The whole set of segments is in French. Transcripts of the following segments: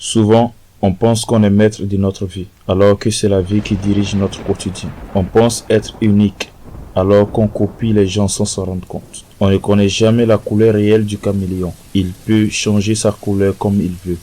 Souvent, on pense qu'on est maître de notre vie, alors que c'est la vie qui dirige notre quotidien. On pense être unique, alors qu'on copie les gens sans s'en rendre compte. On ne connaît jamais la couleur réelle du caméléon. Il peut changer sa couleur comme il veut,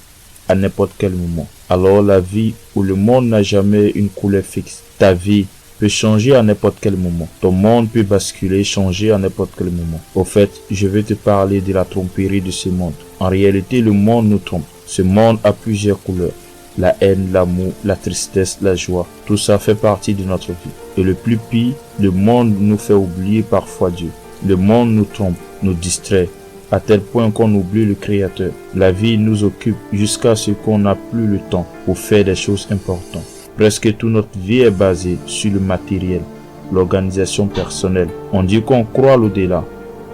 à n'importe quel moment. Alors la vie ou le monde n'a jamais une couleur fixe. Ta vie peut changer à n'importe quel moment. Ton monde peut basculer, changer à n'importe quel moment. Au fait, je vais te parler de la tromperie de ce monde. En réalité, le monde nous trompe. Ce monde a plusieurs couleurs. La haine, l'amour, la tristesse, la joie, tout ça fait partie de notre vie. Et le plus pire, le monde nous fait oublier parfois Dieu. Le monde nous trompe, nous distrait, à tel point qu'on oublie le Créateur. La vie nous occupe jusqu'à ce qu'on n'a plus le temps pour faire des choses importantes. Presque toute notre vie est basée sur le matériel, l'organisation personnelle. On dit qu'on croit à l'au-delà,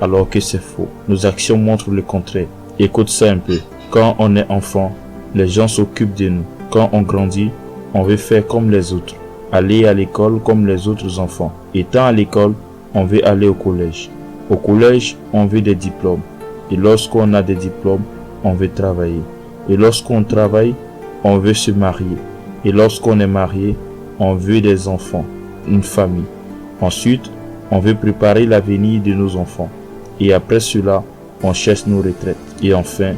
alors que c'est faux. Nos actions montrent le contraire. Écoute ça un peu. Quand on est enfant, les gens s'occupent de nous. Quand on grandit, on veut faire comme les autres, aller à l'école comme les autres enfants. Étant à l'école, on veut aller au collège. Au collège, on veut des diplômes. Et lorsqu'on a des diplômes, on veut travailler. Et lorsqu'on travaille, on veut se marier. Et lorsqu'on est marié, on veut des enfants, une famille. Ensuite, on veut préparer l'avenir de nos enfants. Et après cela, on cherche nos retraites. Et enfin,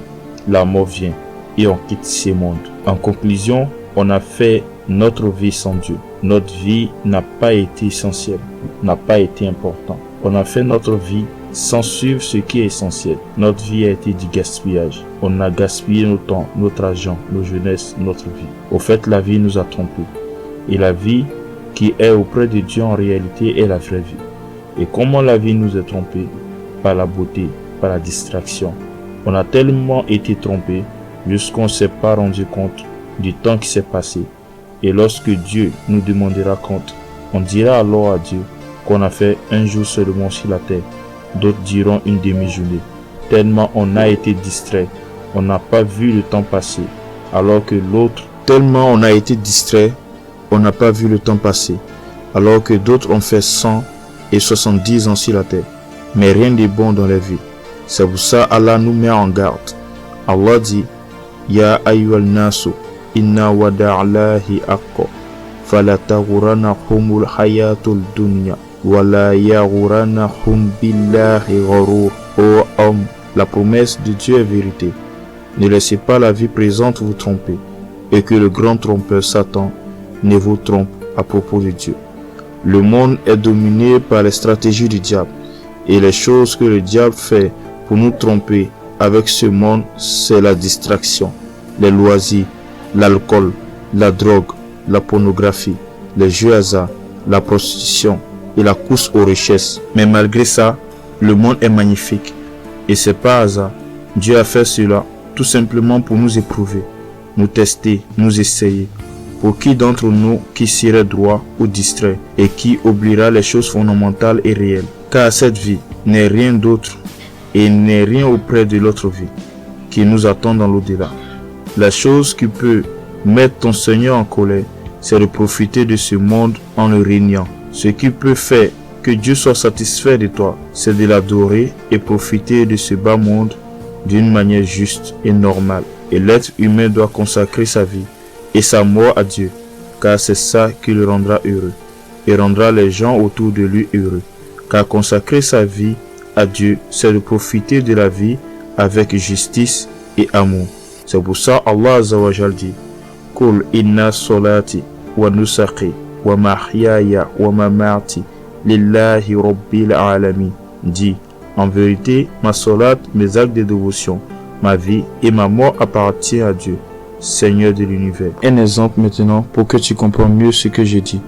la mort vient et on quitte ce monde. En conclusion, on a fait notre vie sans Dieu. Notre vie n'a pas été essentielle, n'a pas été importante. On a fait notre vie sans suivre ce qui est essentiel. Notre vie a été du gaspillage. On a gaspillé notre temps, notre argent, nos jeunesses, notre vie. Au fait, la vie nous a trompés. Et la vie qui est auprès de Dieu en réalité est la vraie vie. Et comment la vie nous a trompés? Par la beauté, par la distraction. On a tellement été trompés jusqu'on ne s'est pas rendu compte du temps qui s'est passé. Et lorsque Dieu nous demandera compte, on dira alors à Dieu qu'on a fait un jour seulement sur la terre. D'autres diront une demi-journée. Tellement on a été distrait, on n'a pas vu le temps passer. Alors que l'autre, tellement on a été distrait, on n'a pas vu le temps passer. Alors que d'autres ont fait 100 et 70 ans sur la terre. Mais rien de bon dans la vie. C'est pour ça Allah nous met en garde. Allah dit, Ya ayyuhal nasu, inna wada'allahi aqqa, fala taghurannahumul hayatul dunya, wala yaghurannahum billahi gharur. Ô homme, la promesse de Dieu est vérité. Ne laissez pas la vie présente vous tromper, et que le grand trompeur Satan ne vous trompe à propos de Dieu. Le monde est dominé par les stratégies du diable, et les choses que le diable fait pour nous tromper avec ce monde, c'est la distraction, les loisirs, l'alcool, la drogue, la pornographie, les jeux hasard, la prostitution et la course aux richesses. Mais malgré ça, le monde est magnifique. Et c'est pas hasard. Dieu a fait cela tout simplement pour nous éprouver, nous tester, nous essayer. Pour qui d'entre nous qui serait droit ou distrait et qui oubliera les choses fondamentales et réelles? Car cette vie n'est rien d'autre et n'est rien auprès de l'autre vie qui nous attend dans l'au-delà. La chose qui peut mettre ton Seigneur en colère, c'est de profiter de ce monde en le régnant. Ce qui peut faire que Dieu soit satisfait de toi, c'est de l'adorer et profiter de ce bas monde d'une manière juste et normale. Et l'être humain doit consacrer sa vie et sa mort à Dieu, car c'est ça qui le rendra heureux et rendra les gens autour de lui heureux. Car consacrer sa vie à Dieu, c'est de profiter de la vie avec justice et amour. C'est pour ça Allah Azza wa Jal dit, Kul inna solati wa nusaki wa mahyaya wa mamati lillahi rabbil alamin. Dit, en vérité, ma solat, mes actes de dévotion, ma vie et ma mort appartiennent à Dieu, Seigneur de l'univers. Un exemple maintenant pour que tu comprennes mieux ce que j'ai dit.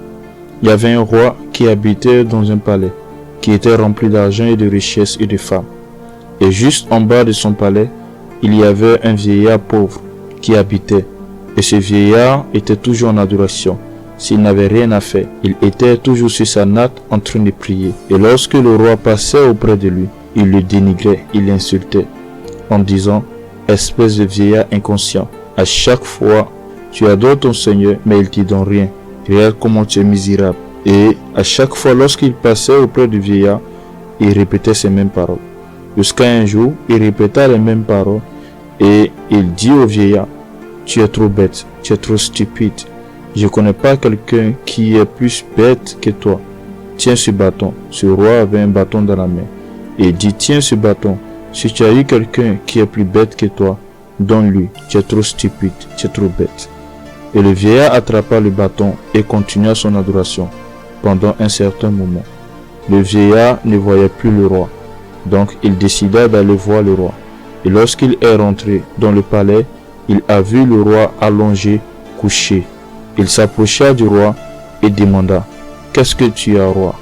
Il y avait un roi qui habitait dans un palais qui était rempli d'argent et de richesses et de femmes. Et juste en bas de son palais, il y avait un vieillard pauvre qui habitait. Et ce vieillard était toujours en adoration. S'il n'avait rien à faire, il était toujours sur sa natte en train de prier. Et lorsque le roi passait auprès de lui, il le dénigrait, il l'insultait, en disant, espèce de vieillard inconscient, à chaque fois, tu adores ton Seigneur, mais il te donne rien. Regarde comment tu es misérable. Et à chaque fois, lorsqu'il passait auprès du vieillard, il répétait ces mêmes paroles. Jusqu'à un jour, il répéta les mêmes paroles et il dit au vieillard, tu es trop bête, tu es trop stupide. Je ne connais pas quelqu'un qui est plus bête que toi. Tiens ce bâton. Ce roi avait un bâton dans la main. Et dit, tiens ce bâton. Si tu as eu quelqu'un qui est plus bête que toi, donne-lui. Tu es trop stupide, tu es trop bête. Et le vieillard attrapa le bâton et continua son adoration pendant un certain moment. Le vieillard ne voyait plus le roi. Donc il décida d'aller voir le roi. Et lorsqu'il est rentré dans le palais, il a vu le roi allongé, couché. Il s'approcha du roi et demanda, « Qu'est-ce que tu as, roi ?»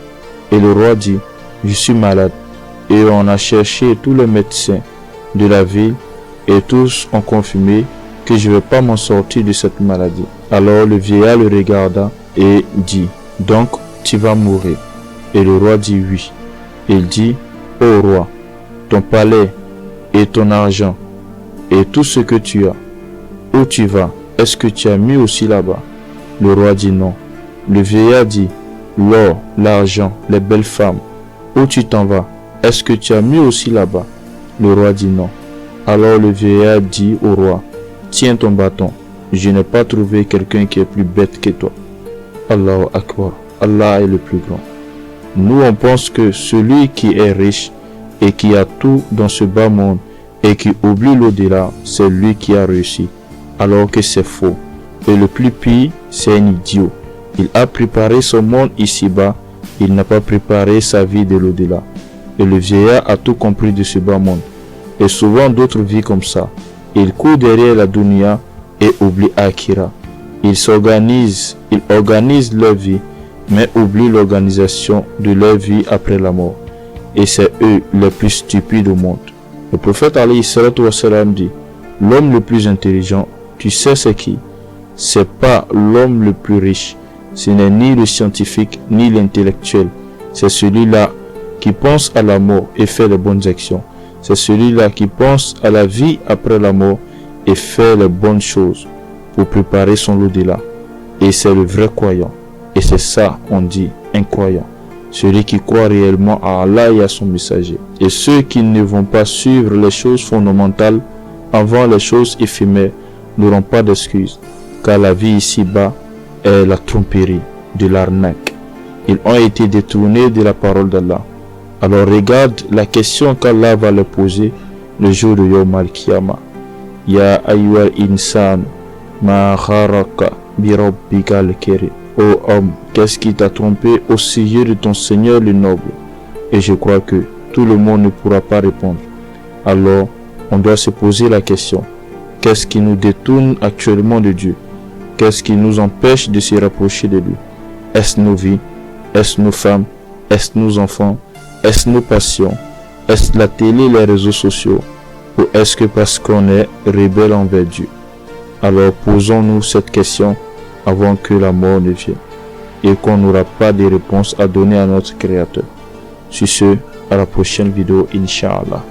Et le roi dit, « Je suis malade. » Et on a cherché tous les médecins de la ville et tous ont confirmé que je ne vais pas m'en sortir de cette maladie. Alors le vieillard le regarda et dit, « Donc tu vas mourir. » Et le roi dit, « Oui. » Il dit, « Ô roi, ton palais et ton argent et tout ce que tu as, où tu vas, est-ce que tu as mis aussi là-bas ?» Le roi dit non. Le vieillard dit, l'or, l'argent, les belles femmes, où tu t'en vas, est-ce que tu as mis aussi là-bas? Le roi dit non. Alors le vieillard dit au roi, tiens ton bâton, je n'ai pas trouvé quelqu'un qui est plus bête que toi. Allahu Akbar, Allah est le plus grand. Nous on pense que celui qui est riche et qui a tout dans ce bas monde et qui oublie l'au-delà, c'est lui qui a réussi, alors que c'est faux. Et le plus pire, c'est un idiot. Il a préparé son monde ici-bas, il n'a pas préparé sa vie de l'au-delà. Et le vieillard a tout compris de ce bas monde. Et souvent d'autres vivent comme ça. Ils courent derrière la dunya et oublient Akira. Ils organisent leur vie, mais oublient l'organisation de leur vie après la mort. Et c'est eux les plus stupides au monde. Le prophète alayhi salatu wa salam dit, l'homme le plus intelligent, tu sais c'est qui? C'est pas l'homme le plus riche, ce n'est ni le scientifique ni l'intellectuel, c'est celui-là qui pense à la mort et fait les bonnes actions. C'est celui-là qui pense à la vie après la mort et fait les bonnes choses pour préparer son au-delà. Et c'est le vrai croyant. Et c'est ça, on dit, un croyant. Celui qui croit réellement à Allah et à son messager. Et ceux qui ne vont pas suivre les choses fondamentales avant les choses éphémères n'auront pas d'excuses. Car la vie ici-bas est la tromperie, de l'arnaque. Ils ont été détournés de la parole d'Allah. Alors regarde la question qu'Allah va leur poser le jour de Yawm al-Qiyamah. Ya ayyuhal insan, ma gharaka bi rabbika al-karim. Ô homme, qu'est-ce qui t'a trompé au sujet de ton Seigneur le noble? Et je crois que tout le monde ne pourra pas répondre. Alors, on doit se poser la question. Qu'est-ce qui nous détourne actuellement de Dieu? Qu'est-ce qui nous empêche de se rapprocher de lui? Est-ce nos vies? Est-ce nos femmes? Est-ce nos enfants? Est-ce nos passions? Est-ce la télé, les réseaux sociaux? Ou est-ce que parce qu'on est rebelle envers Dieu? Alors posons-nous cette question avant que la mort ne vienne et qu'on n'aura pas de réponse à donner à notre Créateur. Sur ce, à la prochaine vidéo, Inch'Allah.